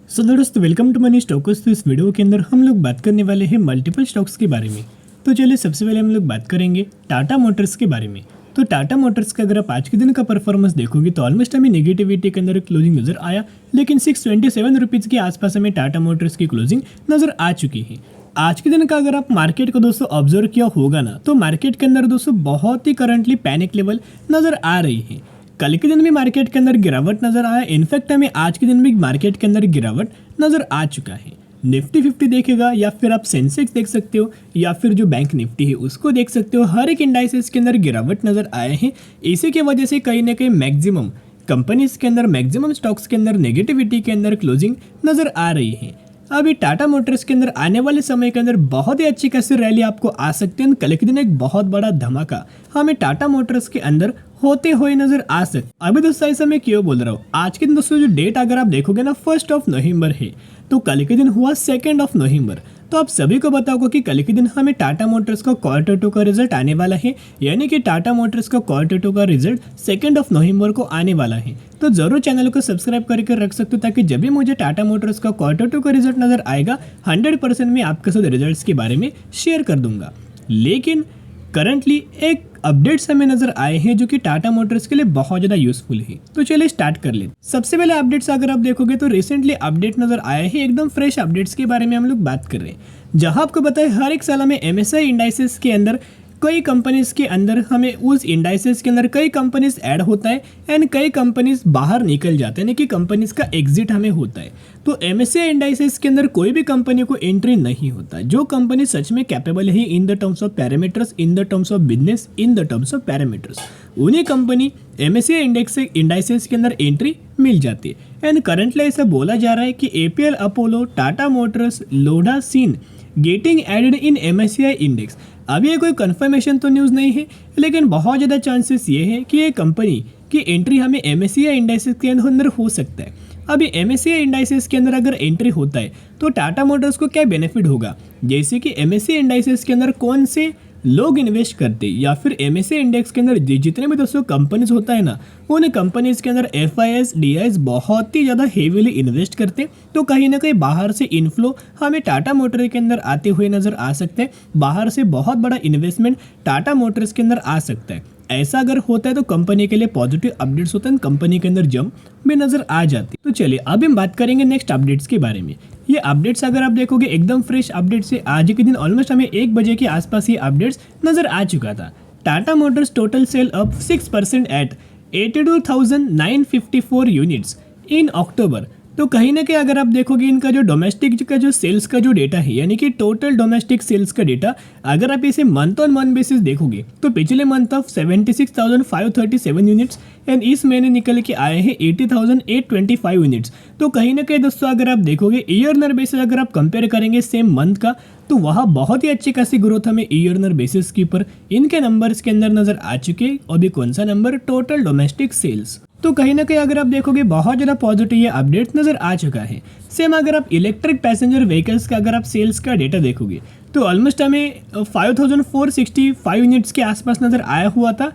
सो दोस्तों welcome to money stocks. तो इस वीडियो के अंदर हम लोग बात करने वाले हैं मल्टीपल स्टॉक्स के बारे में। तो चलिए सबसे पहले हम लोग बात करेंगे टाटा मोटर्स के बारे में। तो टाटा मोटर्स का अगर आप आज के दिन का परफॉर्मेंस देखोगे तो ऑलमोस्ट हमें नेगेटिविटी के अंदर क्लोजिंग नजर आया, लेकिन 627 रुपीज़ के आसपास हमें टाटा मोटर्स की क्लोजिंग नजर आ चुकी है। आज के दिन का अगर आप मार्केट को दोस्तों ऑब्जर्व किया होगा ना, तो मार्केट के अंदर दोस्तों बहुत ही करंटली पैनिक लेवल नजर आ रही है। कल के दिन भी मार्केट के अंदर गिरावट नजर आया, इनफैक्ट हमें आज के दिन भी मार्केट के अंदर गिरावट नजर आ चुका है। निफ्टी 50 देखेगा या फिर आप सेंसेक्स देख सकते हो या फिर जो बैंक निफ्टी है उसको देख सकते हो, हर एक इंडाइसेस के अंदर गिरावट नजर आए हैं। इसी की वजह से कहीं ना कहीं मैक्सिमम कंपनीज के अंदर, मैक्सिमम स्टॉक्स के अंदर नेगेटिविटी के अंदर क्लोजिंग नजर आ रही है। अभी टाटा मोटर्स के अंदर आने वाले समय के अंदर बहुत ही अच्छी खासी रैली आपको आ सकती है। कल के दिन एक बहुत बड़ा धमाका हमें टाटा मोटर्स के अंदर होते हुए नजर आ सकते। अभी दोस्तों ऐसा मैं क्यों बोल रहा हूँ, आज के दिन दोस्तों जो डेट अगर आप देखोगे ना 1 नवंबर है, तो कल के दिन हुआ 2 नवंबर। तो आप सभी को बताओगे कि कल के दिन हमें टाटा मोटर्स का क्वार्टर 2 का रिजल्ट आने वाला है, यानी कि टाटा मोटर्स का क्वार्टर 2 का रिजल्ट 2 नवंबर को आने वाला है। तो जरूर चैनल को सब्सक्राइब करके रख सकते हो, ताकि जब भी मुझे टाटा मोटर्स का क्वार्टर 2 का रिजल्ट नजर आएगा 100% मैं आपके साथ रिजल्ट्स के बारे में शेयर कर दूंगा। लेकिन करंटली एक अपडेट्स हमें नजर आए हैं जो कि टाटा मोटर्स के लिए बहुत ज़्यादा यूजफुल है। तो चलिए स्टार्ट कर लेते। सबसे पहले अपडेट्स अगर आप देखोगे तो रिसेंटली अपडेट नजर आया है, एकदम फ्रेश अपडेट्स के बारे में हम लोग बात कर रहे हैं। जहां आपको बताए हर एक साल में MSCI इंडाइसेस के अंदर कई कंपनीज के अंदर हमें उस इंडाइसेस के अंदर कई कंपनीज ऐड होता है एंड कई कंपनीज बाहर निकल जाते हैं, यानी कि कंपनीज का एग्जिट हमें होता है। तो MSCI इंडाइसेस के अंदर कोई भी कंपनी को एंट्री नहीं होता। जो कंपनी सच में कैपेबल है in the terms of parameters, in the terms of business, in the terms of parameters, उन्हीं कंपनी MSCI इंडाइसेस के अंदर एंट्री मिल जाती है। एंड करंटली ऐसा बोला जा रहा है कि APL Apollo, Tata Motors, Lodha seen getting added in MSCI index. अभी ये कोई कंफर्मेशन तो न्यूज़ नहीं है, लेकिन बहुत ज़्यादा चांसेस ये है कि ये कंपनी की एंट्री हमें MSCI इंडाइसेस के अंदर हो सकता है। अभी MSCI इंडाइसेस के अंदर अगर एंट्री होता है तो टाटा मोटर्स को क्या बेनिफिट होगा, जैसे कि MSCI इंडाइसेस के अंदर कौन से लोग इन्वेस्ट करते या फिर MSCI इंडेक्स के अंदर जितने भी दोस्तों कंपनीज होता है ना, उन कंपनीज के अंदर FIS DIS बहुत ही ज़्यादा हेवीली इन्वेस्ट करते। तो कहीं ना कहीं बाहर से इनफ्लो हमें टाटा मोटर के अंदर आते हुए नजर आ सकते हैं। बाहर से बहुत बड़ा इन्वेस्टमेंट टाटा मोटर्स के अंदर आ सकता है। ऐसा अगर होता है तो कंपनी के लिए पॉजिटिव अपडेट्स होते हैं, कंपनी के अंदर जंप भी नजर आ जाती है। तो चलिए अब हम बात करेंगे नेक्स्ट अपडेट्स के बारे में। ये अपडेट्स अगर आप देखोगे एकदम फ्रेश अपडेट्स है। आज के दिन ऑलमोस्ट हमें 1 बजे के आसपास ये अपडेट्स नजर आ चुका था। Tata Motors total sale up 6% at 82,954 units in October. तो कहीं ना कहीं अगर आप देखोगे इनका जो डोमेस्टिक का जो सेल्स का जो डेटा है, यानी कि टोटल डोमेस्टिक सेल्स का डेटा, अगर आप इसे मंथ ऑन मंथ बेसिस देखोगे तो पिछले मंथ ऑफ 76,537 यूनिट्स एंड इस महीने निकल के आए हैं 80,825 यूनिट्स। तो कहीं ना कहीं दोस्तों अगर आप देखोगे ईयरनर बेसिस अगर आप कंपेयर करेंगे सेम मंथ का, तो वहाँ बहुत ही अच्छी खासी ग्रोथ हमें ईयरनर बेसिस के ऊपर इनके नंबर्स के अंदर नजर आ चुके हैं। और भी कौन सा नंबर, टोटल डोमेस्टिक सेल्स। तो कहीं ना कहीं अगर आप देखोगे बहुत ज़्यादा पॉजिटिव ये अपडेट नजर आ चुका है। सेम अगर आप इलेक्ट्रिक पैसेंजर व्हीकल्स का अगर आप सेल्स का डेटा देखोगे तो ऑलमोस्ट हमें 5,465 यूनिट्स के आसपास नज़र आया हुआ था,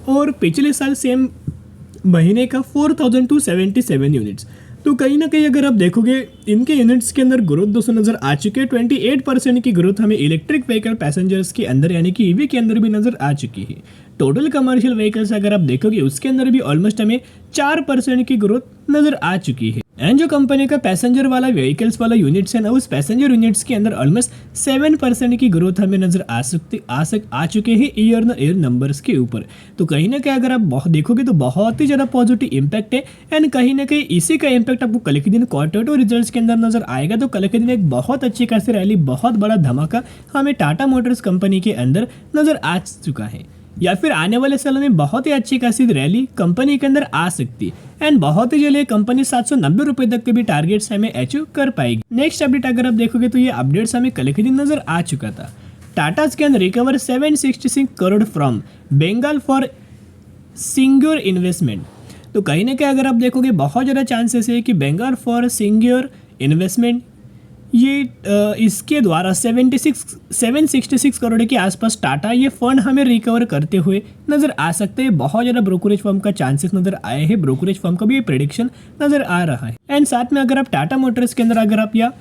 और पिछले साल सेम महीने का 4,277 यूनिट्स। तो कहीं ना कहीं अगर आप देखोगे इनके यूनिट्स के अंदर ग्रोथ दोस्तों नजर आ चुके हैं। 28% की ग्रोथ हमें इलेक्ट्रिक व्हीकल पैसेंजर्स के अंदर, यानी कि EV के अंदर भी नजर आ चुकी है। टोटल कमर्शियल व्हीकल्स अगर आप देखोगे उसके अंदर भी ऑलमोस्ट हमें 4% की ग्रोथ नजर आ चुकी है। एंड जो कंपनी का पैसेंजर वाला व्हीकल्स वाला यूनिट्स है ना, उस पैसेंजर यूनिट्स के अंदर ऑलमोस्ट 7% की ग्रोथ हमें नजर आ चुके हैं ईयर नंबर्स के ऊपर। तो कहीं ना कहीं अगर आप देखोगे तो बहुत ही ज़्यादा पॉजिटिव इम्पैक्ट है। एंड कहीं ना कहीं इसी का इम्पैक्ट आपको कल के दिन क्वार्टर 2 रिजल्ट्स के अंदर नजर आएगा। तो कल के दिन एक बहुत अच्छी खासी रैली, बहुत बड़ा धमाका हमें टाटा मोटर्स कंपनी के अंदर नजर आ चुका है, या फिर आने वाले सालों में बहुत ही अच्छी खासी रैली कंपनी के अंदर आ सकती है। एंड बहुत ही जल्द कंपनी 790 रुपए तक के भी टारगेट्स हमें अचीव कर पाएगी। नेक्स्ट अपडेट अगर आप देखोगे तो ये अपडेट्स हमें कल के दिन नजर आ चुका था। टाटाज के अंदर recover 766 crore from Bengal for Singur investment. तो कहीं ना कहीं अगर आप देखोगे बहुत ज़्यादा चांसेस है कि बंगाल फॉर सिंग्योर इन्वेस्टमेंट ये इसके द्वारा 766 करोड़ के आसपास टाटा ये फंड हमें रिकवर करते हुए नज़र आ सकते हैं। बहुत ज़्यादा ब्रोकरेज फर्म का चांसेस नज़र आए हैं, ब्रोकरेज फर्म का भी ये प्रेडिक्शन नज़र आ रहा है। एंड साथ में अगर आप टाटा मोटर्स के अंदर अगर आप या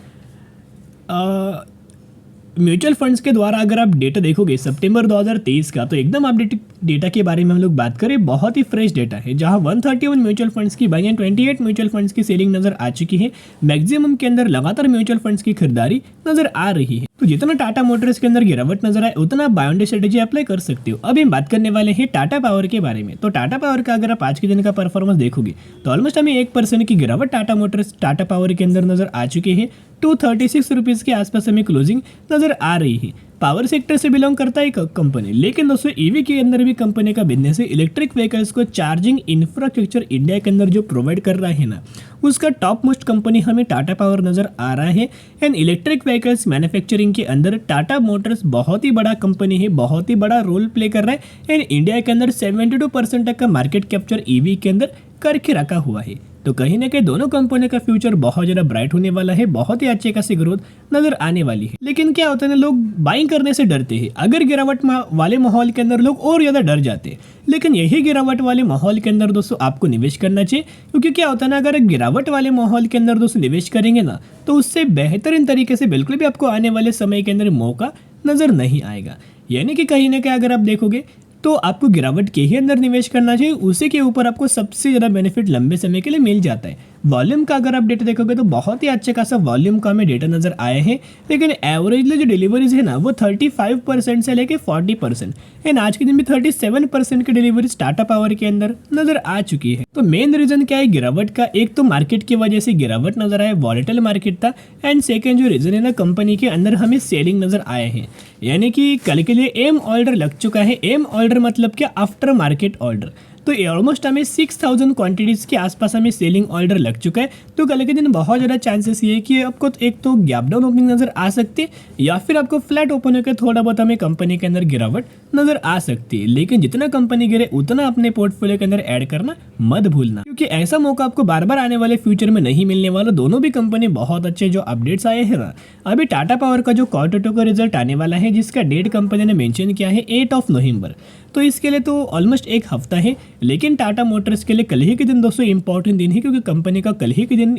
म्यूचुअल फंड्स के द्वारा अगर आप डेटा देखोगे सितंबर 2023 का, तो एकदम अपडेटेड डेटा के बारे में हम लोग बात करें, बहुत ही फ्रेश डेटा है, जहां 131 म्यूचुअल फंड्स की बाइंग एंड 28 म्यूचुअल फंड्स की सेलिंग नजर आ चुकी है। मैक्सिमम के अंदर लगातार म्यूचुअल फंड्स की खरीदारी नजर आ रही है। तो जितना टाटा मोटर्स के अंदर गिरावट नजर आए उतना आप buy on day strategy apply कर सकते हो। अभी हम बात करने वाले हैं टाटा पावर के बारे में। तो टाटा पावर का अगर आप आज के दिन का परफॉर्मेंस देखोगे तो ऑलमोस्ट हमें 1% की गिरावट टाटा मोटर्स टाटा पावर के अंदर नजर आ चुकी है। 236 रुपीज़ के आसपास हमें क्लोजिंग नजर आ रही है। पावर सेक्टर से बिलोंग करता है कंपनी, लेकिन दोस्तों ईवी के अंदर भी कंपनी का बिजनेस है। इलेक्ट्रिक व्हीकल्स को चार्जिंग इंफ्रास्ट्रक्चर इंडिया के अंदर जो प्रोवाइड कर रहा है ना, उसका टॉप मोस्ट कंपनी हमें टाटा पावर नजर आ रहा है। एंड इलेक्ट्रिक व्हीकल्स मैन्युफैक्चरिंग के अंदर टाटा मोटर्स बहुत ही बड़ा कंपनी है, बहुत ही बड़ा रोल प्ले कर रहा है। एंड इंडिया के अंदर 72% तक का मार्केट कैप्चर ईवी के अंदर करके रखा हुआ है। तो कहीं ना कहीं दोनों कंपनी का फ्यूचर बहुत ज़्यादा ब्राइट होने वाला है, बहुत ही अच्छे खासी ग्रोथ नजर आने वाली है। लेकिन क्या होता है ना, लोग बाइंग करने से डरते हैं। अगर गिरावट वाले माहौल के अंदर लोग और ज़्यादा डर जाते हैं, लेकिन यही गिरावट वाले माहौल के अंदर दोस्तों आपको निवेश करना चाहिए। क्योंकि क्या होता है ना, अगर गिरावट वाले माहौल के अंदर दोस्तों निवेश करेंगे ना, तो उससे बेहतरीन तरीके से बिल्कुल भी आपको आने वाले समय के अंदर मौका नजर नहीं आएगा। यानी कि कहीं ना कहीं अगर आप देखोगे तो आपको गिरावट के ही अंदर निवेश करना चाहिए, उसी के ऊपर आपको सबसे ज़्यादा बेनिफिट लंबे समय के लिए मिल जाता है। वॉल्यूम का अगर आप डेटा देखोगे तो बहुत ही अच्छे खासा वॉल्यूम का हमें डेटा नजर आए हैं, लेकिन एवरेजली जो डिलीवरीज है ना वो 35% से लेके 40%, एंड आज के दिन में 37% की डिलीवरीज टाटा पावर के अंदर नजर आ चुकी है। तो मेन रीजन क्या है गिरावट का? एक तो मार्केट की वजह से गिरावट नजर आए, वॉलेटाइल मार्केट था। एंड सेकेंड जो रीजन है ना, कंपनी के अंदर हमें सेलिंग नजर आए हैं। यानी कि कल के लिए एम ऑर्डर लग चुका है। एम ऑर्डर मतलब क्या? After market order. तो ऑलमोस्ट हमें 6000 क्वांटिटीज़ के आसपास हमें सेलिंग ऑर्डर लग चुका है। तो कल के दिन बहुत ज़्यादा चांसेस ये है कि आपको एक तो गैप डाउन ओपनिंग नज़र आ सकती है, या फिर आपको फ्लैट ओपन होकर थोड़ा बहुत हमें कंपनी के अंदर गिरावट नज़र आ सकती है। लेकिन जितना कंपनी गिरे उतना अपने पोर्टफोलियो के अंदर ऐड करना मत भूलना, क्योंकि ऐसा मौका आपको बार बार आने वाले फ्यूचर में नहीं मिलने वाला। दोनों भी कंपनी बहुत अच्छे जो अपडेट्स आए हैं ना, अभी टाटा पावर का जो क्वार्टर 2 का रिजल्ट आने वाला है, जिसका डेट कंपनी ने मेंशन किया है 8 नवंबर, तो इसके लिए तो ऑलमोस्ट एक हफ्ता है। लेकिन टाटा मोटर्स के लिए कल ही के दिन दोस्तों इंपॉर्टेंट दिन है, क्योंकि कंपनी का कल ही के दिन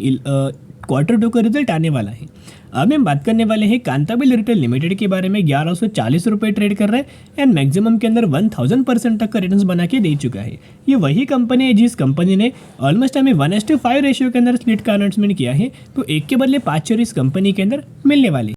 क्वार्टर 2 का रिजल्ट आने वाला है। अब हम बात करने वाले हैं कांताबिल रिटेल लिमिटेड के बारे में। 1140 रुपये ट्रेड कर रहा है एंड मैक्सिमम के अंदर 1000% तक का रिटर्न्स बना के दे चुका है। ये वही कंपनी है जिस कंपनी ने ऑलमोस्ट हमें 1:5 रेशियो के अंदर स्प्लिट का अनाउंसमेंट किया है। तो एक के बदले 5 शेयर इस कंपनी के अंदर मिलने वाले।